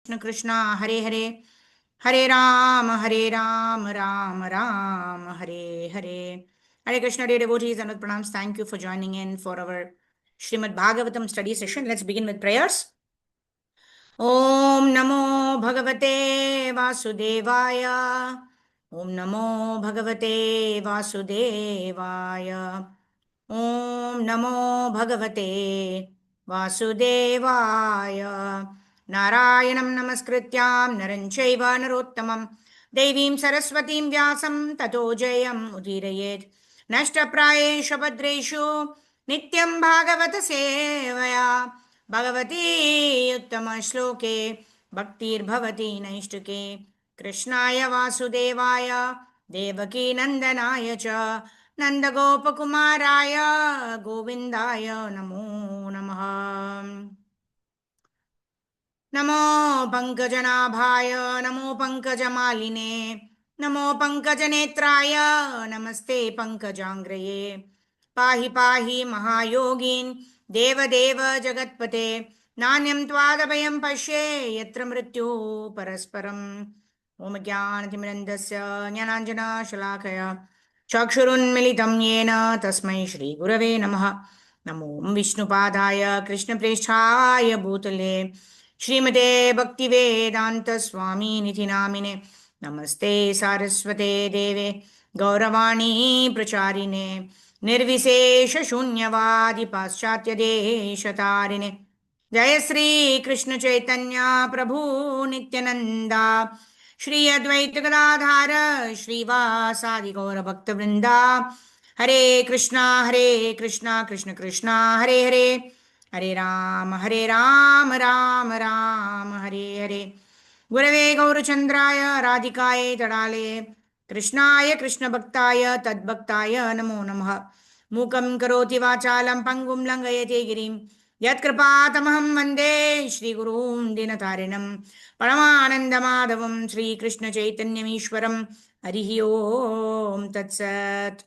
Krishna Krishna Hare Hare Hare Ram Ram Ram Hare Hare. Hare Krishna, dear devotees, and with pranams, thank you for joining in for our Srimad Bhagavatam study session. Let's begin with prayers. Om Namo Bhagavate Vasudevaya. Om Namo Bhagavate Vasudevaya. Om Namo Bhagavate Vasudevaya. Narayanam Namaskrityam Naranchaiva Narottamam Devim Saraswatim Vyasam Tato Jayam Udirayet Nashtaprayesha Bhadreshu Nityam Bhagavata Sevaya Bhagavati Uttama Shloke Bhaktir Bhavati Naishtuke Krishnaya Vasudevaya Devaki Nandanaya Cha Nandagopakumaraya Govindaya Namo Namaha. Namo Pankajanaabhaya, Namo Pankajamaline, Namo Pankajanetraya, Namaste Pankajangraye. Pahi Pahi Mahayogin, Deva Deva Jagatpate, Nanyam Twadabhayam Pashe, Yatra Mrityu Parasparam. Om Jnanatimrandasya Jnananjana Shalakaya Chakshurunmilitam Yena Tasmai Shri Gurave Namaha. Namo Vishnupadaya Krishna Preshthaya Bhutale Shrimate Bhaktivedanta Swami Niti Namine Namaste Saraswate Deve Gauravani Pracharine Nirvisesha Shunyavadi Paschatya Deshatarine Jaya Sri Krishna Chaitanya Prabhu Nityananda Shri Advaita Gadadhara Shri Vasadi Gaura Bhakta Vrinda Hare Krishna Krishna Krishna Hare Hare Hare Ram Ram Hare Hare Gurave Gaurachandraya Radhikaye Tadale Krishnaya Krishna Bhaktaya Tadbhaktaya Namo Namaha Mukam Karoti Vachalam Pangum Langayate Girim Yatkripātamaham Vande Shri Gurum Dinatarinam Paramanandamadavam Shri Krishna Chaitanyamishwaram Harihi Om Tat Sat.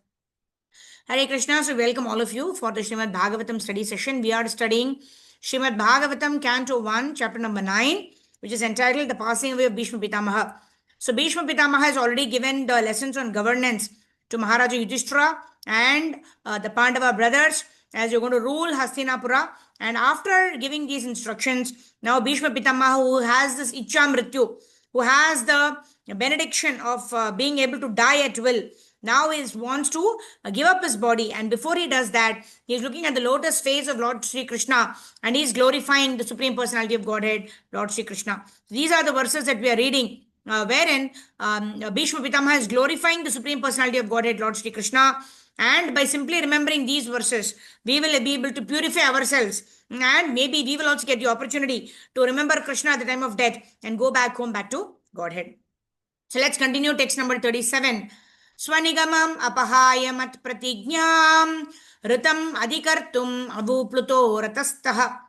Hare Krishna, so welcome all of you for the Srimad Bhagavatam study session. We are studying Srimad Bhagavatam, Canto 1, chapter number 9, which is entitled The Passing Away of Bhishma Pitamaha. So Bhishma Pitamaha has already given the lessons on governance to Maharaja Yudhishthira and the Pandava brothers as you're going to rule Hastinapura. And after giving these instructions, now Bhishma Pitamaha, who has this Ichcha Mrityu, who has the benediction of being able to die at will, now he wants to give up his body, and before he does that, he is looking at the lotus face of Lord Sri Krishna and he is glorifying the Supreme Personality of Godhead, Lord Sri Krishna. These are the verses that we are reading, wherein Bhishma Pitamaha is glorifying the Supreme Personality of Godhead, Lord Sri Krishna. And by simply remembering these verses, we will be able to purify ourselves, and maybe we will also get the opportunity to remember Krishna at the time of death and go back home, back to Godhead. So let's continue text number 37. Swanigamam apahaya mat pratignyam ritam adhikartum avupluto ratastaha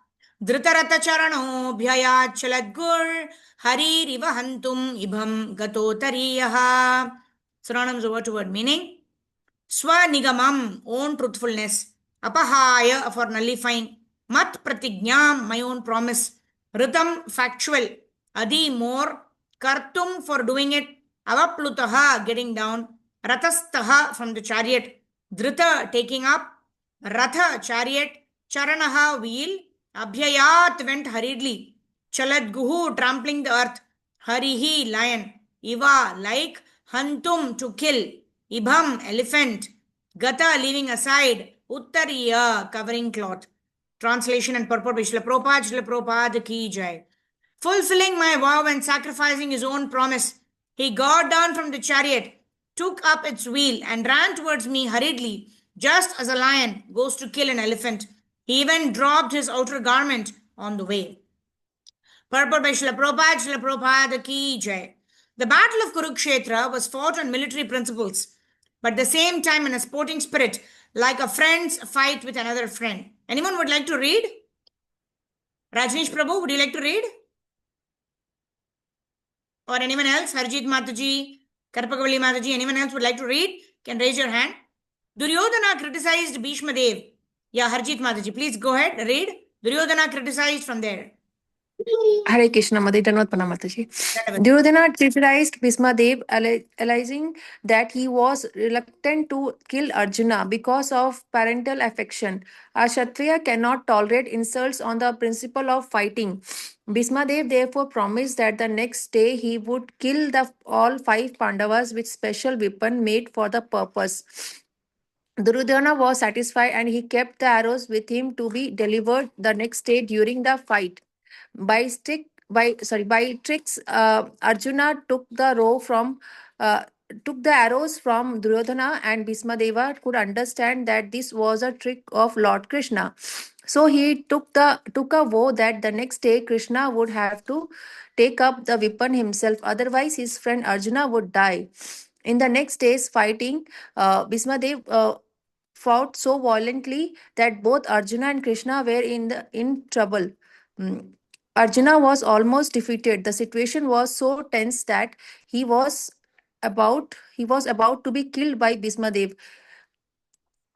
dhritarata charano bhyayat chaladgur hari rivahantum ibham gato tariyaha. Saranam's word to word meaning. Swanigamam, own truthfulness. Apahaya, for nullifying. Mat pratignyam, my own promise. Ritam, factual. Adi, more. Kartum, for doing it. Avaplutaha, getting down. Ratastaha, from the chariot. Dhrita, taking up. Ratha, chariot. Charanaha, wheel. Abhyayat, went hurriedly. Chaladguhu, trampling the earth. Harihi, lion. Iva, like. Hantum, to kill. Ibham, elephant. Gata, leaving aside. Uttariya, covering cloth. Translation and purport by Srila Prabhupada ki jai. Fulfilling my vow and sacrificing his own promise, he got down from the chariot, took up its wheel and ran towards me hurriedly, just as a lion goes to kill an elephant. He even dropped his outer garment on the way. Purport by Srila Prabhupada ki jai. The battle of Kurukshetra was fought on military principles, but at the same time in a sporting spirit, like a friend's fight with another friend. Anyone would like to read? Rajneesh Prabhu, would you like to read? Or anyone else? Harjit Mataji, Karpakavalli Mataji, anyone else would like to read? Can raise your hand. Duryodhana criticized Bhishma Dev. Yeah, Harjit Mataji, please go ahead, read. Duryodhana criticized from there. Hare Krishna, Mother Dhanvat Mataji. Dhanavad. Duryodhana criticized Bhismadev, alleging that he was reluctant to kill Arjuna because of parental affection. A Kshatriya cannot tolerate insults on the principle of fighting. Bhismadev therefore promised that the next day he would kill all five Pandavas with special weapon made for the purpose. Duryodhana was satisfied and he kept the arrows with him to be delivered the next day during the fight. By tricks, Arjuna uh, took the arrows from Duryodhana, and Bhismadeva could understand that this was a trick of Lord Krishna. So he took a vow that the next day Krishna would have to take up the weapon himself, otherwise his friend Arjuna would die. In the next day's fighting, Bhismadev fought so violently that both Arjuna and Krishna were in trouble. Mm. Arjuna was almost defeated. The situation was so tense that he was about to be killed by Bhismadev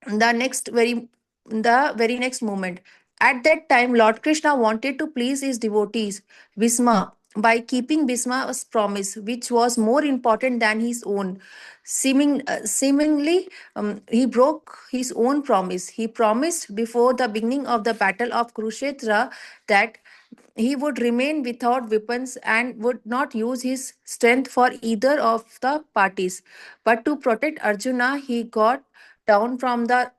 the next very the very next moment. At that time, Lord Krishna wanted to please his devotees, Bhisma, by keeping Bhisma's promise, which was more important than his own. Seemingly, he broke his own promise. He promised before the beginning of the battle of Kurukshetra that he would remain without weapons and would not use his strength for either of the parties. But to protect Arjuna, he got down from the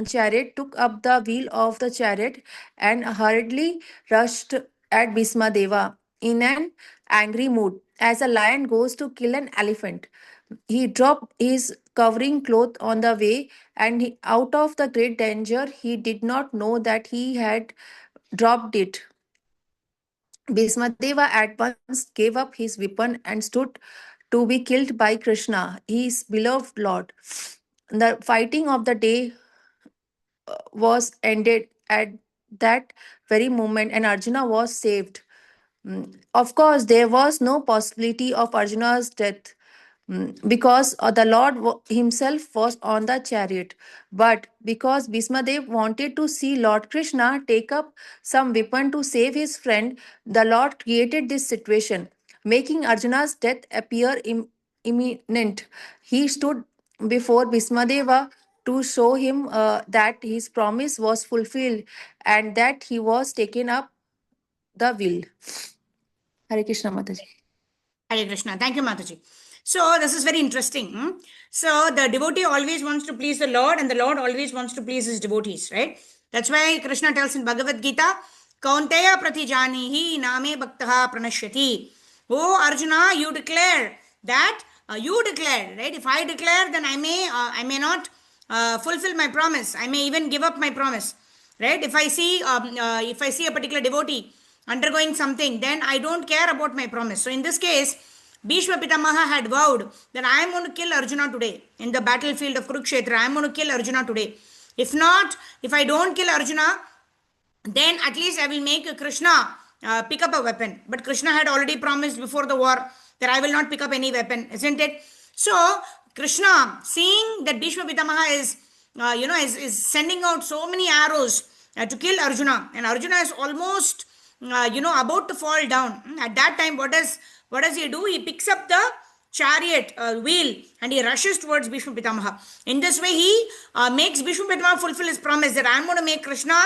chariot, took up the wheel of the chariot, and hurriedly rushed at Bhismadeva in an angry mood, as a lion goes to kill an elephant. He dropped his covering cloth on the way, and out of the great danger, he did not know that he had dropped it. Bhismadeva at once gave up his weapon and stood to be killed by Krishna, his beloved Lord. The fighting of the day was ended at that very moment, and Arjuna was saved. Of course, there was no possibility of Arjuna's death, because the Lord himself was on the chariot. But because Bhismadev wanted to see Lord Krishna take up some weapon to save his friend, the Lord created this situation, making Arjuna's death appear imminent. He stood before Bhismadeva to show him that his promise was fulfilled and that he was taken up the will. Hare Krishna Mataji. Hare Krishna. Thank you, Mataji. So this is very interesting. So the devotee always wants to please the Lord, and the Lord always wants to please his devotees, right? That's why Krishna tells in Bhagavad Gita, Kaunteya pratijanihi name bhaktaha pranashyati. Oh Arjuna, you declare that you declare, right? If I declare, then I may not fulfill my promise. I may even give up my promise, right? If I see a particular devotee undergoing something, then I don't care about my promise. So in this case, Bhishma Pitamaha had vowed that I am going to kill Arjuna today in the battlefield of Kurukshetra. I am going to kill Arjuna today. If not, if I don't kill Arjuna, then at least I will make Krishna pick up a weapon. But Krishna had already promised before the war that I will not pick up any weapon, isn't it? So Krishna, seeing that Bhishma Pitamaha is sending out so many arrows to kill Arjuna, and Arjuna is almost about to fall down. At that time, what does he do? He picks up the chariot wheel and he rushes towards Bhishma Pitamaha. In this way, he makes Bhishma Pitamaha fulfill his promise that I am going to make Krishna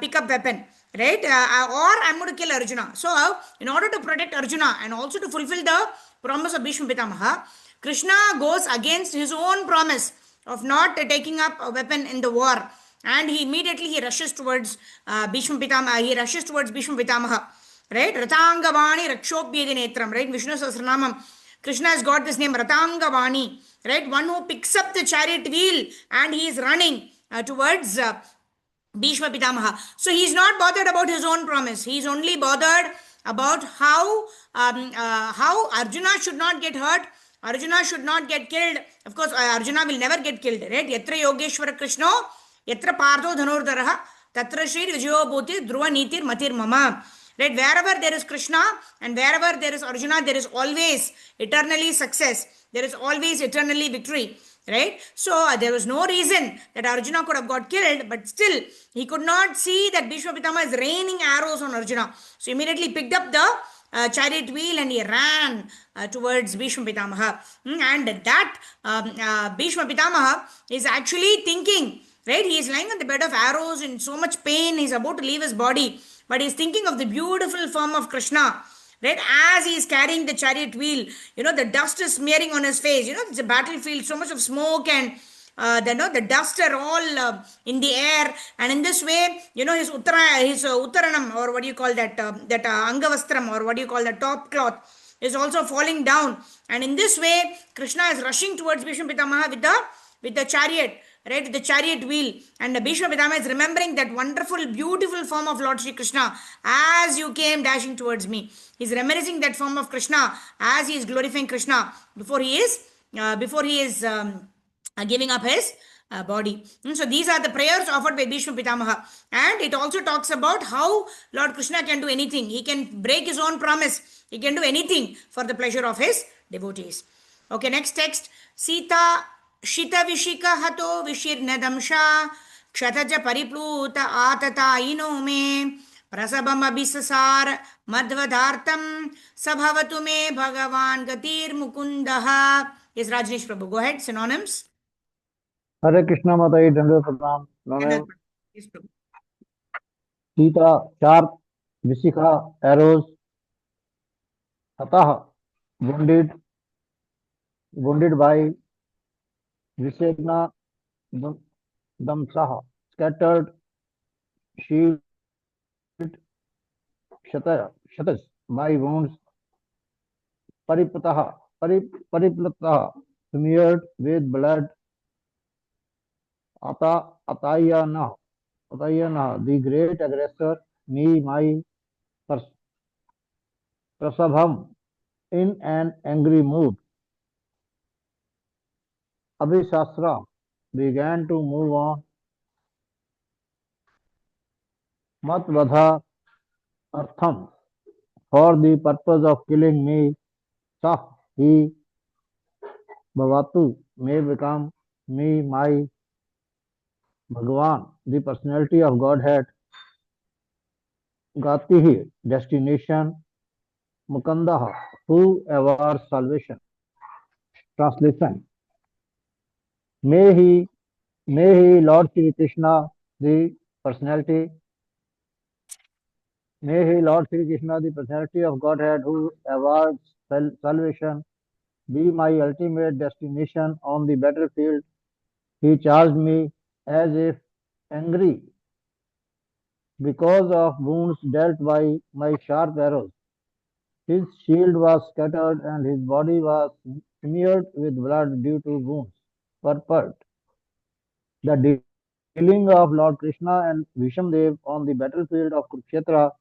pick up weapon, right? Or I am going to kill Arjuna. So, in order to protect Arjuna and also to fulfill the promise of Bhishma Pitamaha, Krishna goes against his own promise of not taking up a weapon in the war, and he immediately rushes towards Bhishma Pitamaha. He rushes towards Bhishma Pitamaha, right? Ratangavani Rakshopyedi Netram, right? Vishnu Sahasranamam. Krishna has got this name Ratangavani, right? One who picks up the chariot wheel and he is running towards Bhishma Pitamaha. So he is not bothered about his own promise. He is only bothered about how Arjuna should not get hurt. Arjuna should not get killed. Of course, Arjuna will never get killed, right? Yatra Yogeshwara Krishno, Yatra Partho Dhanurdaraha, Tatra Shri Vijayobhuti Dhruva Nitir Matir Mama. Right? Wherever there is Krishna and wherever there is Arjuna, there is always eternally success. There is always eternally victory. right? So there was no reason that Arjuna could have got killed, but still he could not see that Bhishma Pitama is raining arrows on Arjuna. So immediately picked up the chariot wheel and he ran towards Bhishma Pitamaha. And that Bhishma Pitamaha is actually thinking, right? He is lying on the bed of arrows in so much pain. He's about to leave his body, but he's thinking of the beautiful form of Krishna. Right, as he is carrying the chariot wheel, the dust is smearing on his face. It's a battlefield, so much of smoke and the dust are all in the air, and in this way, his uttaranam, or what do you call that, angavastram, or what do you call that, top cloth, is also falling down. And in this way, Krishna is rushing towards Bhishma Pitamaha with the chariot, right, with the chariot wheel. And Bhishma Pitama is remembering that wonderful, beautiful form of Lord Sri Krishna as you came dashing towards me. He's reminiscing that form of Krishna as he is glorifying Krishna before he is giving up his body. So these are the prayers offered by Bhishma Pitamaha. And it also talks about how Lord Krishna can do anything. He can break his own promise. He can do anything for the pleasure of his devotees. Okay, next text. Sita Shita Hato Vishirnadamsha Kshataj Pariplut Atataino me Prasabam Abhisasar Madhvadartam Sabhavatu me Bhagavan Gatir Mukundaha. Yes, Rajneesh Prabhu, go ahead. Synonyms. हरे कृष्णा माताजी दंडवत प्रणाम। Yes, Prabhu. Sita sharp विशिखा arrows अतः wounded by Visegna Damsaha scattered shield shatas by wounds Pariplataha smeared with blood Atayana, the great aggressor, me, my Prasabham, in an angry mood. Abhisasra began to move on. Matvadha Artham, for the purpose of killing me, Sah, he, Bhavatu, may become me, my Bhagavan, the personality of Godhead, Gatihi, destination, Mukandaha, who awards salvation. Translation. May he, Lord Shri Krishna, the personality, may he, Lord Shri Krishna, the personality of Godhead, who awards salvation, be my ultimate destination on the battlefield. He charged me as if angry because of wounds dealt by my sharp arrows. His shield was scattered and his body was smeared with blood due to wounds. Purport. The dealing of Lord Krishna and Vishamdev on the battlefield of Kurukshetra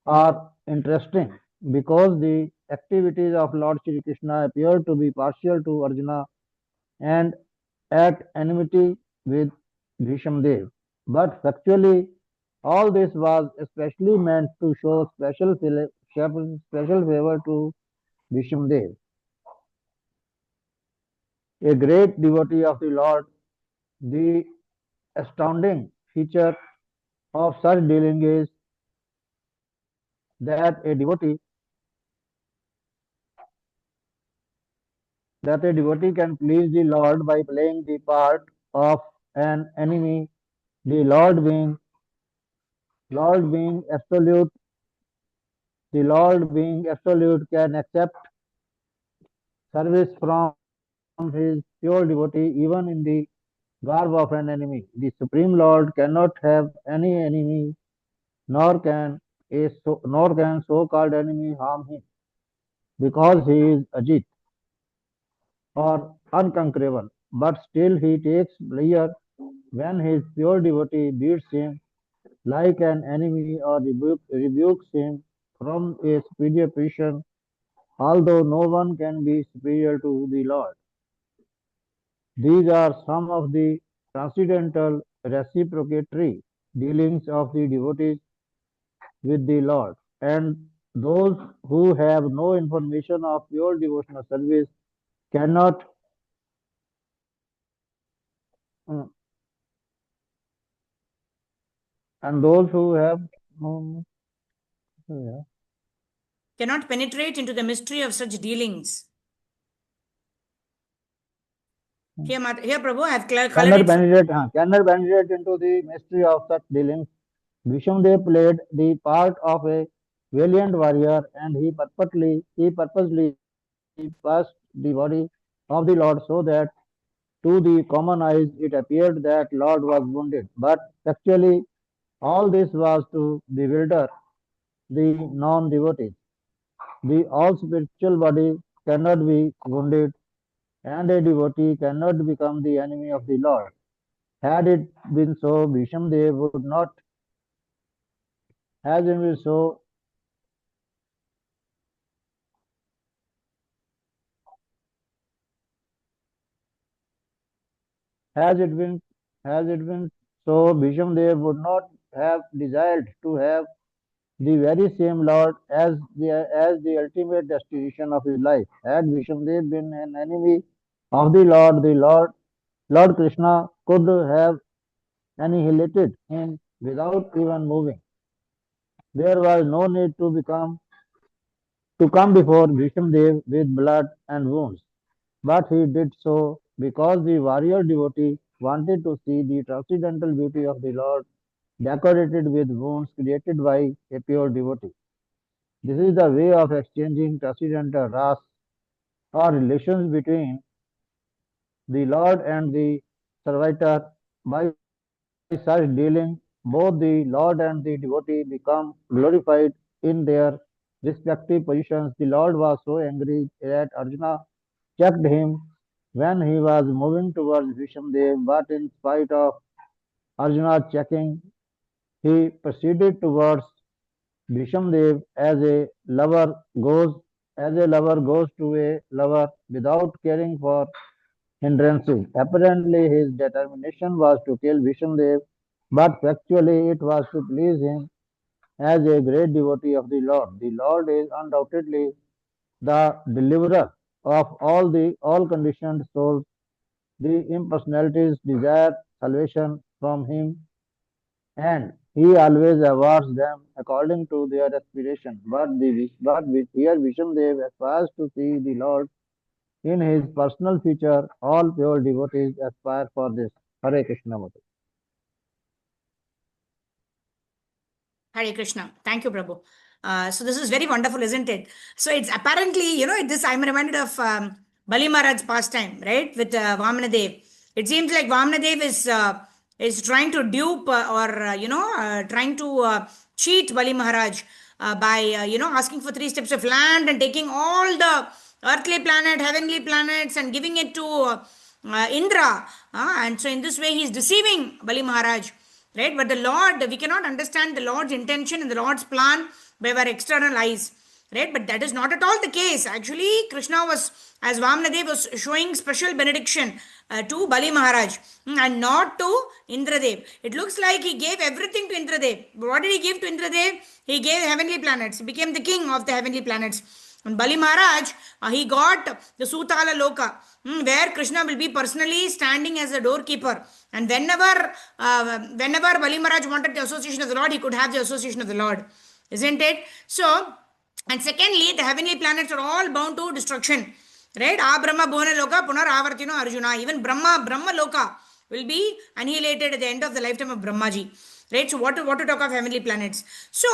are interesting because the activities of Lord Shri Krishna appear to be partial to Arjuna and at enmity with Vishamdev. But factually, all this was especially meant to show special favor to Vishamdev, a great devotee of the Lord. The astounding feature of such dealing is that a devotee can please the Lord by playing the part of an enemy. The Lord being absolute, can accept service from his pure devotee even in the garb of an enemy. The Supreme Lord cannot have any enemy, nor can so-called enemy harm him, because he is Ajit or unconquerable. But still he takes pleasure when his pure devotee beats him like an enemy or rebukes him from a superior position, although no one can be superior to the Lord. These are some of the transcendental reciprocatory dealings of the devotees with the Lord, and those who have no information of pure devotional service cannot mm, and those who have no, yeah, cannot penetrate into the mystery of such dealings. Here, here Prabhu, I have colored cannot penetrate into the mystery of such dealings. Vishnudev played the part of a valiant warrior, and he purposely passed the body of the Lord so that to the common eyes it appeared that Lord was wounded. But actually, all this was to bewilder the non-devotees. The all spiritual body cannot be wounded, and a devotee cannot become the enemy of the Lord. Had it been so, Bhishmadev would not have been so. Has it been has it been so, Bhishmadev would not have desired to have the very same Lord as the ultimate destination of his life. Had Vishnudev been an enemy of the Lord Krishna could have annihilated him without even moving. There was no need to come before Vishnudev with blood and wounds. But he did so because the warrior devotee wanted to see the transcendental beauty of the Lord decorated with wounds created by a pure devotee. This is the way of exchanging transcendental ras or relations between the Lord and the servitor. By such dealing, both the Lord and the devotee become glorified in their respective positions. The Lord was so angry that Arjuna checked him when he was moving towards Vishnudev, but in spite of Arjuna checking, he proceeded towards Bhishmadev as a lover goes to a lover without caring for hindrances. Apparently, his determination was to kill Vishmadev, but factually it was to please him as a great devotee of the Lord. The Lord is undoubtedly the deliverer of all conditioned souls. The impersonalities desire salvation from him, and he always awards them according to their aspiration. Here Vishnudev aspires to see the Lord in his personal future. All pure devotees aspire for this. Hare Krishna Mata. Hare Krishna. Thank you, Prabhu. So this is very wonderful, isn't it? So it's apparently, this I'm reminded of Bali Maharaj's pastime, right? With Vamanadev. It seems like Vamanadev is trying to dupe or trying to cheat Bali Maharaj by asking for 3 steps of land and taking all the earthly planet, heavenly planets and giving it to Indra. And so in this way, he is deceiving Bali Maharaj. Right? But the Lord, we cannot understand the Lord's intention and the Lord's plan by our external eyes. Right? But that is not at all the case. Actually, Krishna was, as Vamanadev was showing special benediction to Bali Maharaj and not to Indradev. It looks like he gave everything to Indradev. What did he give to Indradev? He gave heavenly planets. He became the king of the heavenly planets. And Bali Maharaj, he got the Sutala Loka, where Krishna will be personally standing as a doorkeeper. And whenever Bali Maharaj wanted the association of the Lord, he could have the association of the Lord. Isn't it? So, and secondly, the heavenly planets are all bound to destruction. Right? Brahma Bhuvana Loka Punar Avartino Arjuna. Even Brahma Loka will be annihilated at the end of the lifetime of Brahmaji. Right? So what to talk of heavenly planets? So,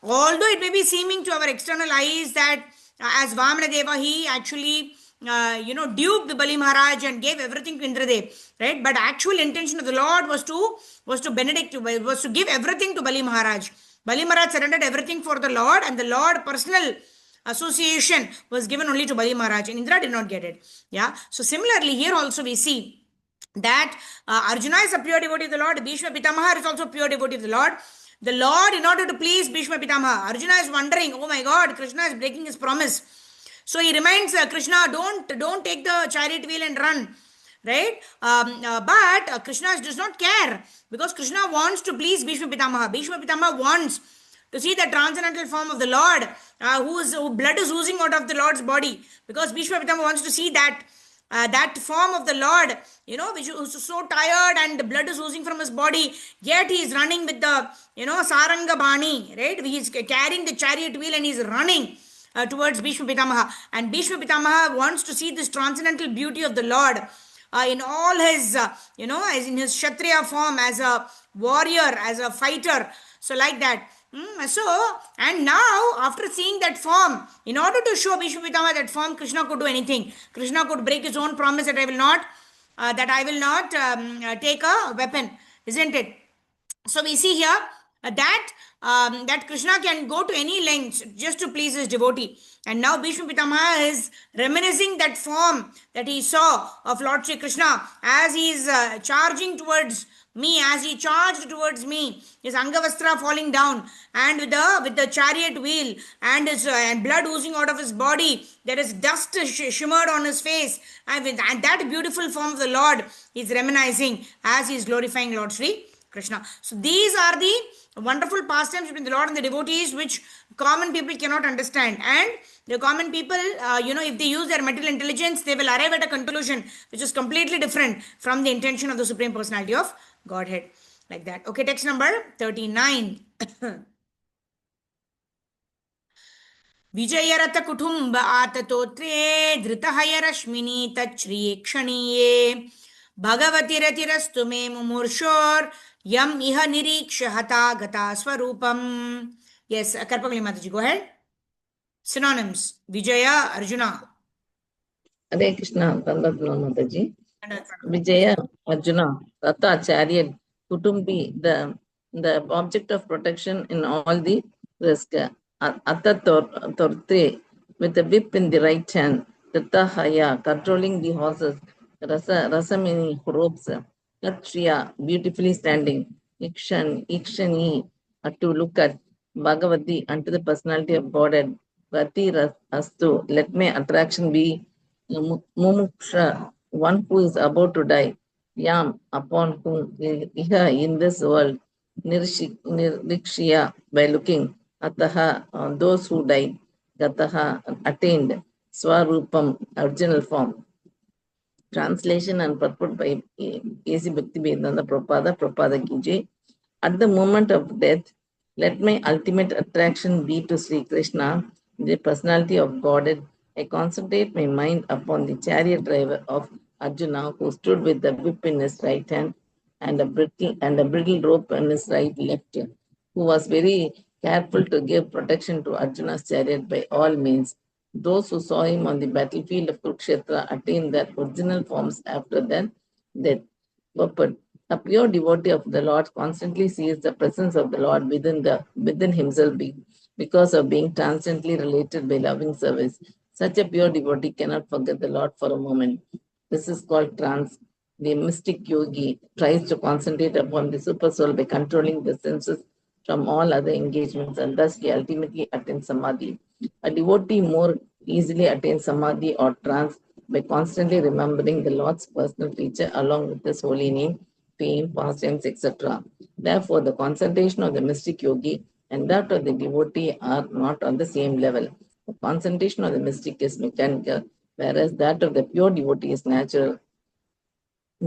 although it may be seeming to our external eyes that as Vamanadeva, he actually duped Bali Maharaj and gave everything to Indradev, right? But actual intention of the Lord was to give everything to Bali Maharaj. Bali Maharaj surrendered everything for the Lord, and the Lord personal association was given only to Bali Maharaj, and Indra did not get it. Yeah. So similarly, here also we see that Arjuna is a pure devotee of the Lord. Bhishma Pitamaha is also a pure devotee of the Lord. The Lord, in order to please Bhishma Pitamaha, Arjuna is wondering, oh my God, Krishna is breaking his promise. So he reminds Krishna, don't take the chariot wheel and run. Right? But Krishna does not care, because Krishna wants to please Bhishma Pitamaha. Bhishma Pitamaha wants to see the transcendental form of the Lord, whose blood is oozing out of the Lord's body, because Bhishma Pitamaha wants to see that. that form of the Lord, which is so tired and the blood is oozing from his body, yet he is running with the, Saranga Bani, right? He is carrying the chariot wheel and he is running towards Bhishma Pitamaha. And Bhishma Pitamaha wants to see this transcendental beauty of the Lord in all his, as in his Kshatriya form, as a warrior, as a fighter. So, like that. And now, after seeing that form, in order to show Bhishma Pitamaha that form, Krishna could do anything. Krishna could break his own promise that I will not take a weapon, isn't it? So we see here that Krishna can go to any lengths just to please his devotee. And now Bhishma Pitamaha is reminiscing that form that he saw of Lord Sri Krishna as he is charging towards me, as he charged towards me, his Angavastra falling down, and with the chariot wheel, and his and blood oozing out of his body. There is dust shimmered on his face, and that beautiful form of the Lord is reminiscing as he is glorifying Lord Sri Krishna. So these are the wonderful pastimes between the Lord and the devotees, which common people cannot understand. And the common people, if they use their mental intelligence, they will arrive at a conclusion which is completely different from the intention of the Supreme Personality of Godhead. Like that. Okay, text number 39. विजयरथ कुटुंब आततोत्रे धृतहयरश्मिनी तच्छ्रीक्षणीये भगवती रतिरस्तु मे मुमूर्षोर यम इह निरीक्ष हता गता स्वरूपम. Yes, Karpavali Mataji, go ahead. Synonyms: Vijaya, Arjuna. Hare Krishna, Pandapna Mataji. Vijaya, Arjuna, Ratha, chariot, Kutumbi, the object of protection in all the risk. Atta Torte, with the whip in the right hand. Tatta Haya, controlling the horses. Rasamini, ropes. Kshatriya, beautifully standing. Ikshani, to look at. Bhagavati, unto the personality of Godhead. Rati Astu, let my attraction be. Mumuksha, one who is about to die. Yam, upon whom, in this world. Nirikshiya, by looking. Ataha, on those who died. Gataha, attained. Swarupam, original form. Translation and purport by A.C. Bhaktivedanta Prabhupada Kije. At the moment of death, let my ultimate attraction be to Sri Krishna, the personality of Godhead. I concentrate my mind upon the chariot driver of Arjuna, who stood with the whip in his right hand and a bridle rope in his left, who was very careful to give protection to Arjuna's chariot by all means. Those who saw him on the battlefield of Kurukshetra attained their original forms after their death. Purport. A pure devotee of the Lord constantly sees the presence of the Lord within himself because of being transiently related by loving service. Such a pure devotee cannot forget the Lord for a moment. This is called trance. The mystic yogi tries to concentrate upon the super soul by controlling the senses from all other engagements, and thus he ultimately attains samadhi. A devotee more easily attains samadhi or trance by constantly remembering the Lord's personal feature along with his holy name, fame, pastimes, etc. Therefore, the concentration of the mystic yogi and that of the devotee are not on the same level. The concentration of the mystic is mechanical, whereas that of the pure devotee is natural,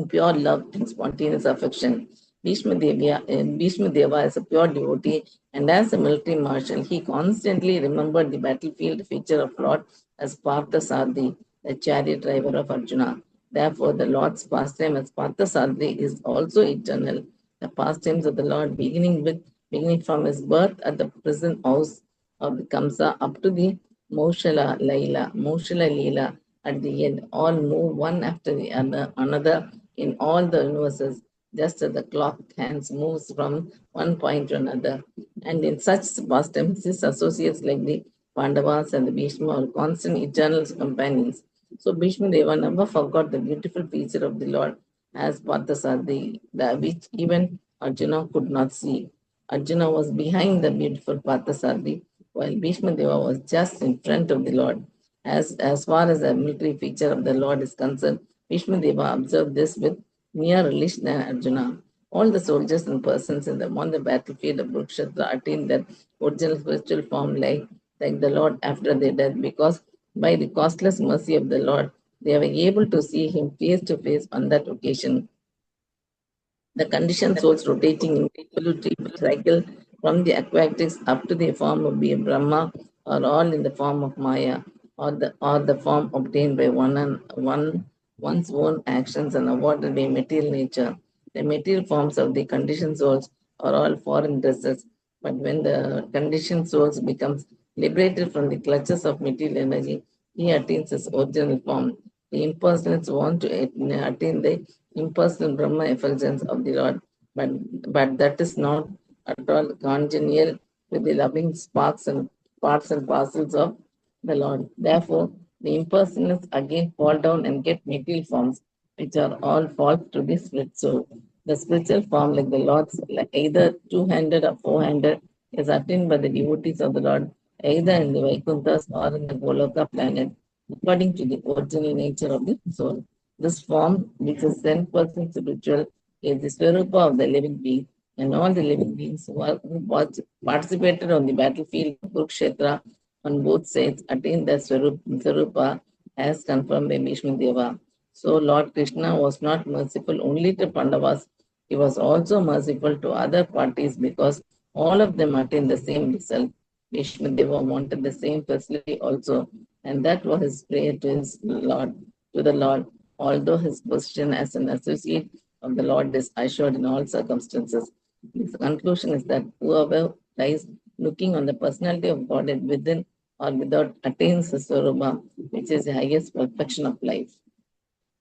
pure love and spontaneous affection. Bhishma Deva is a pure devotee, and as a military marshal, he constantly remembered the battlefield feature of Lord as Parthasarathi, the chariot driver of Arjuna. Therefore, the Lord's pastime as Parthasarathi is also eternal. The pastimes of the Lord, beginning from his birth at the prison house of the Kamsa up to the Moshala Leela at the end, all move one after the another in all the universes, just as the clock hands moves from one point to another. And in such pastimes, his associates like the Pandavas and the Bhishma are constant eternal companions. So Bhishma Deva never forgot the beautiful feature of the Lord as Parthasarathi, which even Arjuna could not see. Arjuna was behind the beautiful Parthasarathi, while Bhishma Deva was just in front of the Lord. As far as the military feature of the Lord is concerned, Bhishma Deva observed this with near relish than Arjuna. All the soldiers and persons on the battlefield of Kurukshetra attained their original spiritual form like the Lord after their death, because by the costless mercy of the Lord, they were able to see him face to face on that occasion. The conditioned souls rotating in evolutive cycle from the aquatics up to the form of the Brahma are all in the form of Maya, or the form obtained by one's own actions and awarded by material nature. The material forms of the conditioned souls are all foreign dresses, but when the conditioned souls becomes liberated from the clutches of material energy, he attains his original form. The impersonalists want to attain the impersonal Brahma effulgence of the Lord, but that is not at all congenial with the loving sparks and parts and parcels of the Lord. Therefore, the impersonalists again fall down and get material forms, which are all false to the spirit soul. The spiritual form, like the Lord's, like either two-handed or four-handed, is attained by the devotees of the Lord, either in the Vaikunthas or in the Goloka planet, according to the original nature of the soul. This form, which is 10% spiritual, is the Swarupa of the living being, and all the living beings who participated on the battlefield of Kurukshetra on both sides attain the Swarupa as confirmed by Bhishma Deva. So Lord Krishna was not merciful only to Pandavas, he was also merciful to other parties because all of them attained the same result. Bhishma Deva wanted the same facility also, and that was his prayer to his Lord, to the Lord, although his position as an associate of the Lord is assured in all circumstances. His conclusion is that whoever dies looking on the personality of Godhead within or without attains the Swarupa, which is the highest perfection of life.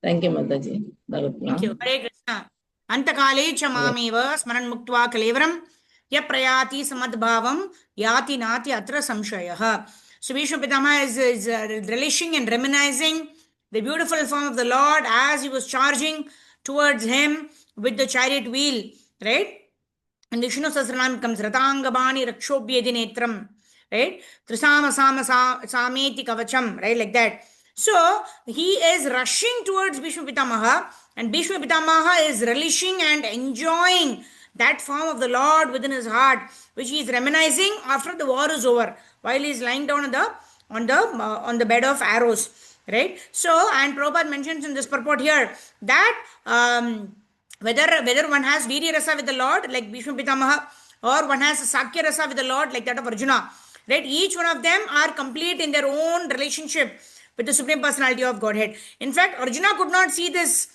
Thank you, Mataji. Thank you. Hare Krishna. Antakale cha mameva smaran muktva kalevaram ya prayati samadbhavam yati nati atra samshayah. So Vishnu Pitama is relishing and reminiscing the beautiful form of the Lord as he was charging towards him with the chariot wheel, right? And Vishnu Sahasranam comes Ratangabani Rakshobhyedi Netram, right? Trisama Sameti Kavacham, right? Like that. So he is rushing towards Bhishma Pitamaha, and Bhishma Pitamaha is relishing and enjoying that form of the Lord within his heart, which he is reminiscing after the war is over, while he is lying down on the bed of arrows, right? So, and Prabhupada mentions in this purport here that whether one has Virya Rasa with the Lord, like Bhishma Pitamaha, or one has Sakya Rasa with the Lord, like that of Arjuna, right? Each one of them are complete in their own relationship with the Supreme Personality of Godhead. In fact, Arjuna could not see this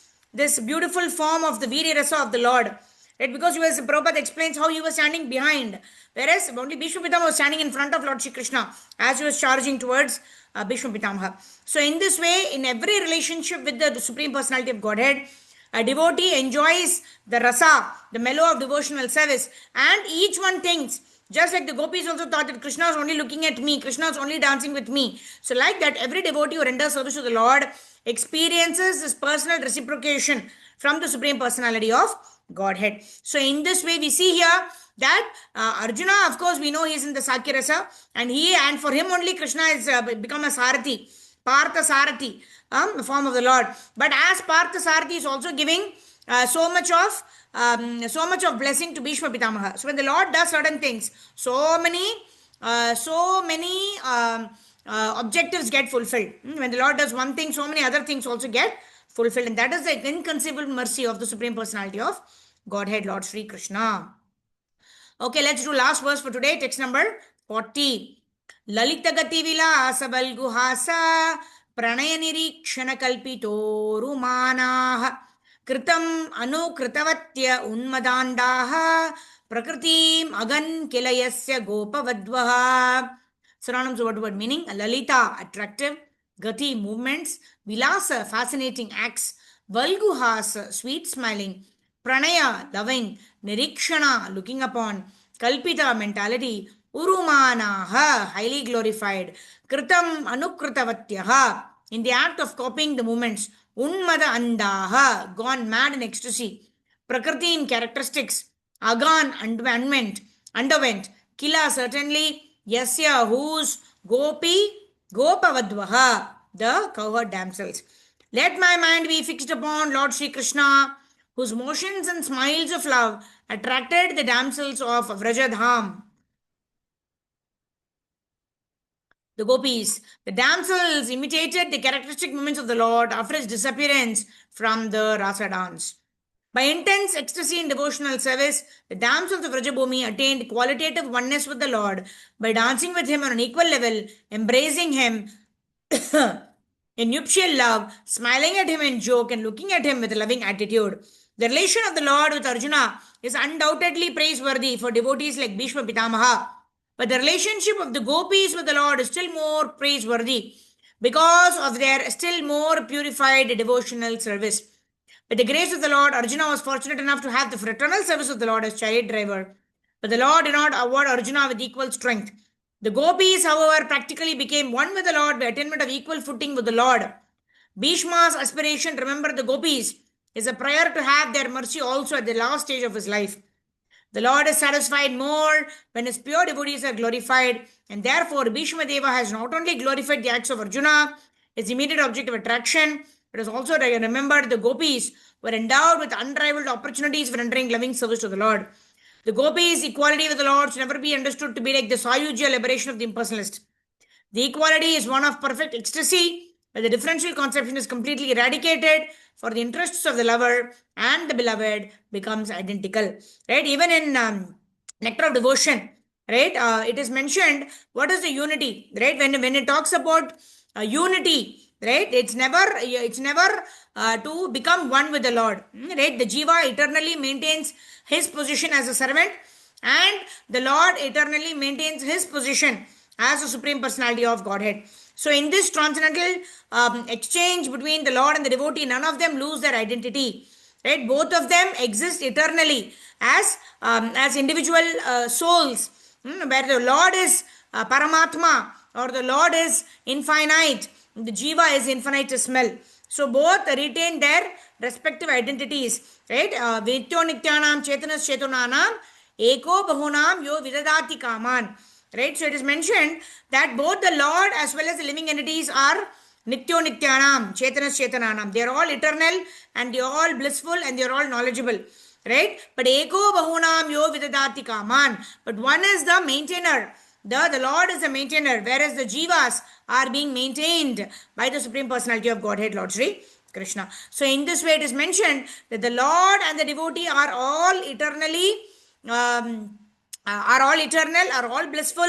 beautiful form of the Virya Rasa of the Lord, right? Because Prabhupada explains how he was standing behind, whereas only Bhishma Pitamaha was standing in front of Lord Shri Krishna as he was charging towards Bhishma Pitamaha. So in this way, in every relationship with the Supreme Personality of Godhead, a devotee enjoys the rasa, the mellow of devotional service, and each one thinks, just like the gopis also thought that Krishna is only looking at me, Krishna is only dancing with me. So like that, every devotee who renders service to the Lord experiences this personal reciprocation from the Supreme Personality of Godhead. So in this way, we see here that Arjuna, of course, we know he is in the Sakya Rasa, and for him only Krishna has become a Sarathi, Partha Sarathi, the form of the Lord. But as Partha Sarathi is also giving so much of blessing to Bhishma Pitamaha. So when the Lord does certain things, so many objectives get fulfilled. When the Lord does one thing, so many other things also get fulfilled, and that is the inconceivable mercy of the Supreme Personality of Godhead, Lord Sri Krishna. Okay, let's do last verse for today, text number 40. Lalita Gati Vilasa Balguhasa Pranaya Nirikshana Kalpito Rumanah Kritam Anu Kritavatya Unmadandaha Prakritim Agan Kilayasya Gopavadvaha. Synonyms of word meaning: Lalita, attractive; Gati, movements; Vilasa, fascinating acts; Valguhasa, sweet smiling; Pranaya, loving; Nirikshana, looking upon; Kalpita, mentality; Urumanaha, highly glorified; Kritam Anukritavatyaha, in the act of copying the movements; Unmada Andaha, gone mad in ecstasy; Prakritim, characteristics; Agan, underwent; Kila, certainly; Yasya, whose; Gopi, Gopavadvaha, the cowherd damsels. Let my mind be fixed upon Lord Sri Krishna, whose motions and smiles of love attracted the damsels of Vrajadham. the gopis. The damsels imitated the characteristic movements of the Lord after his disappearance from the rasa dance. By intense ecstasy in devotional service, the damsels of Vrajabhumi attained qualitative oneness with the Lord by dancing with him on an equal level, embracing him in nuptial love, smiling at him in joke, and looking at him with a loving attitude. The relation of the Lord with Arjuna is undoubtedly praiseworthy for devotees like Bhishma Pitamaha. But the relationship of the gopis with the Lord is still more praiseworthy because of their still more purified devotional service. With the grace of the Lord, Arjuna was fortunate enough to have the fraternal service of the Lord as chariot driver. But the Lord did not award Arjuna with equal strength. The gopis, however, practically became one with the Lord by attainment of equal footing with the Lord. Bhishma's aspiration to remember the gopis is a prayer to have their mercy also at the last stage of his life. The Lord is satisfied more when his pure devotees are glorified, and therefore Bhishma Deva has not only glorified the acts of Arjuna, his immediate object of attraction, but has also remembered the gopis were endowed with unrivaled opportunities for rendering loving service to the Lord. The gopis' equality with the Lord should never be understood to be like the Sayujya liberation of the impersonalist. The equality is one of perfect ecstasy, where the differential conception is completely eradicated for the interests of the lover and the beloved becomes identical. Right? Even in Nectar of Devotion, right? It is mentioned what is the unity, right? When it talks about unity, right? It's never to become one with the Lord, right? The jiva eternally maintains his position as a servant, and the Lord eternally maintains his position as the Supreme Personality of Godhead. So in this transcendental exchange between the Lord and the devotee, none of them lose their identity. Right? Both of them exist eternally as individual souls, where the Lord is Paramatma or the Lord is infinite, the Jiva is infinitesimal. So both retain their respective identities. Right? Vityo Nityanam Chetanas Chetunanam Eko Bahunam Yo Vidadati Kaman. Right? So it is mentioned that both the Lord as well as the living entities are Nityo Nityanam, Chetanas Chetananam. They are all eternal and they are all blissful and they are all knowledgeable. Right? But Eko Bahunam Yo Vidadati Kaman. But one is the maintainer. The Lord is the maintainer, whereas the Jivas are being maintained by the Supreme Personality of Godhead, Lord Sri Krishna. So in this way it is mentioned that the Lord and the devotee are all eternally are all eternal, are all blissful,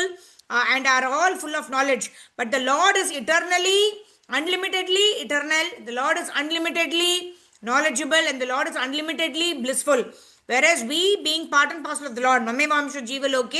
and are all full of knowledge. But the Lord is eternally, unlimitedly eternal. The Lord is unlimitedly knowledgeable, and the Lord is unlimitedly blissful. Whereas we, being part and parcel of the Lord, Mame Vamshu Jiva Loke,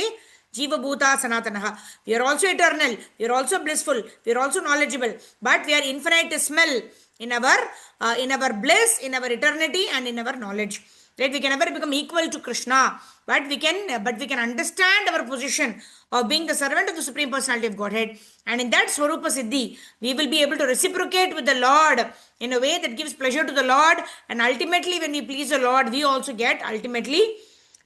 Jiva Bhuta Sanatanaha, we are also eternal, we are also blissful, we are also knowledgeable, but we are infinitesimal in our bliss, in our eternity, and in our knowledge. Right? We can never become equal to Krishna, but we can understand our position of being the servant of the Supreme Personality of Godhead. And in that Swarupa Siddhi, we will be able to reciprocate with the Lord in a way that gives pleasure to the Lord. And ultimately, when we please the Lord, we also get ultimately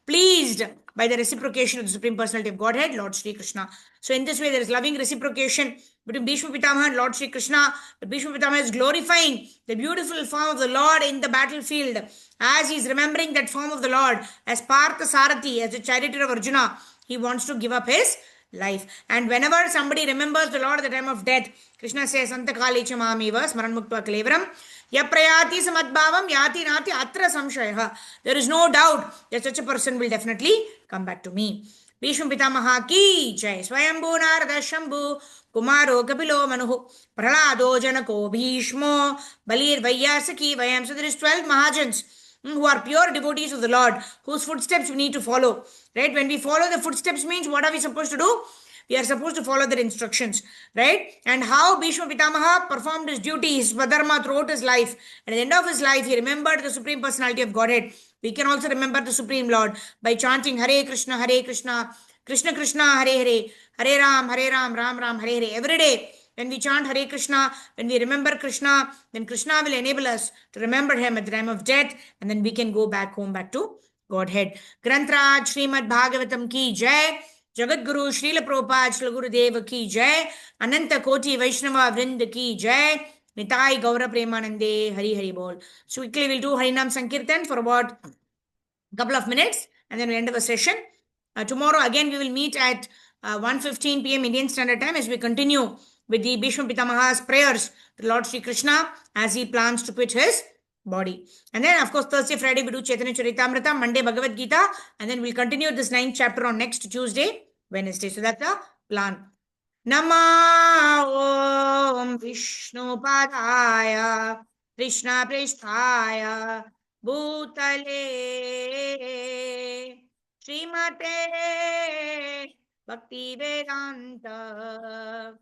pleased by the reciprocation of the Supreme Personality of Godhead, Lord Sri Krishna. So in this way, there is loving reciprocation between Bhishma Pitamaha and Lord Sri Krishna. But Bhishma Pitamaha is glorifying the beautiful form of the Lord in the battlefield as he is remembering that form of the Lord as Partha Sarathi, as the charioteer of Arjuna. He wants to give up his life. And whenever somebody remembers the Lord at the time of death, Krishna says, Santa Kalicha Mamiva Smaran Mukta Kalevaram Yaprayati Samadbhavam Yati Nati Atra Samshaya. There is no doubt that such a person will definitely come back to me. Bhishma Pitamaha ki jai. Swayambhu Narada Shambhu Kumaro Kapilo Manuhu Prahlado Janako Bhishmo Balir Vaiyasaki Vayam. So there is 12 Mahajans who are pure devotees of the Lord, whose footsteps we need to follow. Right? When we follow the footsteps means what are we supposed to do? We are supposed to follow their instructions. Right? And how Bhishma Pitamaha performed his duty, his Swadharma throughout his life. And at the end of his life, he remembered the Supreme Personality of Godhead. We can also remember the Supreme Lord by chanting Hare Krishna, Krishna Krishna, Hare Hare, Hare Ram, Ram Ram, Hare Hare. Every day, when we chant Hare Krishna, when we remember Krishna, then Krishna will enable us to remember him at the time of death, and then we can go back home, back to Godhead. Grantraj Srimad Bhagavatam ki jai. Jagat Guru Srila Prabhupada Srila Gurudev ki jai. Ananta Koti Vaishnava Vrind ki jai. Nitai Gaura Premanande Hari Hari Bol. So quickly we'll do Harinam Sankirtan for about a couple of minutes, and then we'll end the session. Tomorrow again we will meet at 1:15 p.m. Indian Standard Time as we continue with the Bhishma Pitamaha's prayers to Lord Sri Krishna as he plans to quit his body. And then, of course, Thursday, Friday, we do Chaitanya Charitamrita, Monday, Bhagavad Gita, and then we'll continue this 9th chapter on next Tuesday, Wednesday. So that's the plan. Nama Om Vishnu Padaya Krishna Prishthaya Bhutale Srimate Bhakti Vedanta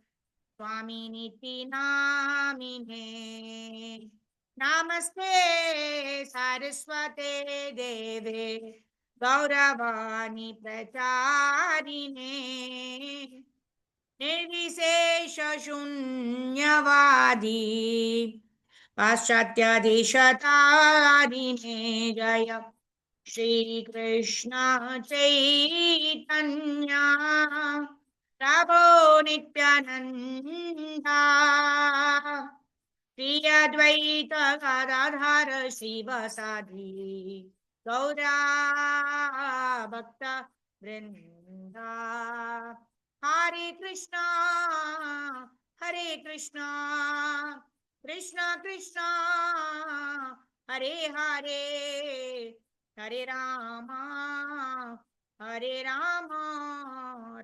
Swami Niti Namine Namaste Saraswate Deve Gauravani Pracharine निर्विशेष शून्यवादी पाश्चात्यादेशतारिणे जय श्री कृष्ण चैतन्य प्रभो नित्यानंदा श्री अद्वैत गदाधर शिवसादि गौरा भक्त वृंदा Hare Krishna, Krishna Krishna, Hare Hare, Hare Rama,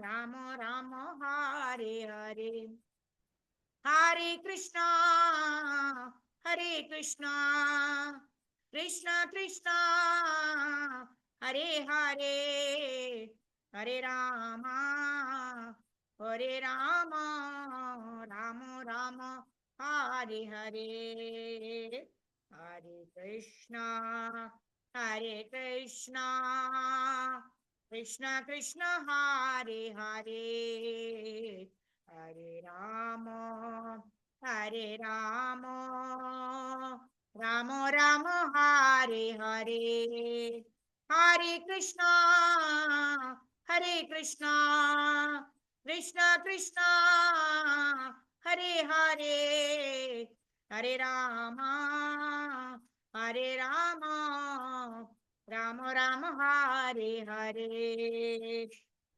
Rama Rama, Hare Hare. Hare Krishna, Krishna Krishna, Hare Hare, Hare Rama, Rama Rama, Hare Hare. Hare Krishna, Krishna Krishna, Hare Hare, Hare Rama, Rama Rama, Hare Hare. Hare Krishna, Krishna Krishna, Hare Hare, Hare Rama, Rama Rama, Hare Hare.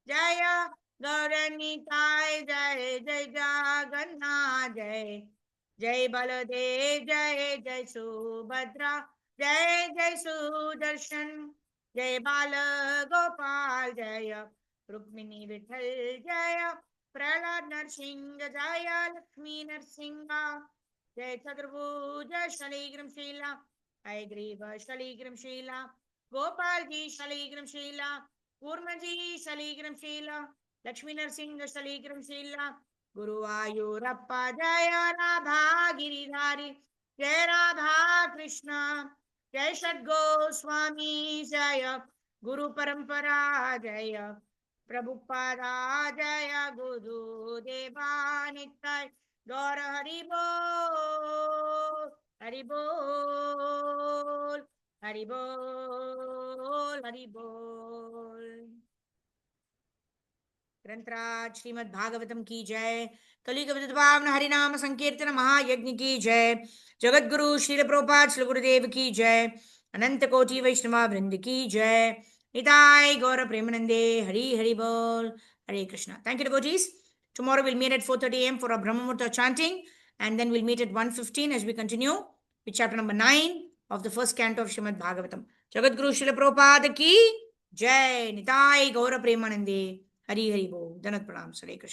Jaya Gauranitai, Jai Jai Jagannath, Jai Baladev, Jai Subhadra, Jai Sudarshan, Jai Bala Gopal, Jaya Rukmini Vithal, Jaya Prahlad Narsingha, Jaya Lakshmi Narsingha, Jai Chaturbhuja Shaligram Shila, Aigriva Shaligram Shila, Gopal Ji Shaligram Shila, Purna Ji Shaligram Shila, Lakshmi Narsingha Shaligram Shila, Guru Ayurappa, Jaya Radha Giridhari, Jai Radha Krishna, Jai Shat Goswami, Jaya Guru Parampara, Jaya Prabhupada, Jaya Guru Deva Nitai, Gaura Hari Bol, Hari Bol, Hari Bol, Hari Bol. ग्रंथराज Shrimad Bhagavatam की जय. कलियुग विद्वान हरिनाम संकीर्तन महायज्ञ की जय. जगद्गुरु श्रील प्रभुपाद श्री गुरुदेव की जय. अनंत कोटि वैष्णव वृंद की जय. निताय गौर प्रेमानंदे. हरि हरि बोल. Hare Krishna. Thank you, devotees. Tomorrow we'll meet at 4:30 a.m. for our Brahma Muhurta chanting, and then we'll meet at 1:15 as we continue with chapter number 9 of the first canto of Srimad Bhagavatam. Jagadguru Srila Prabhupada ki jai. Nitai Gaura Premanande. Hari Hari Bol. Danat Pranam. Hare Krishna.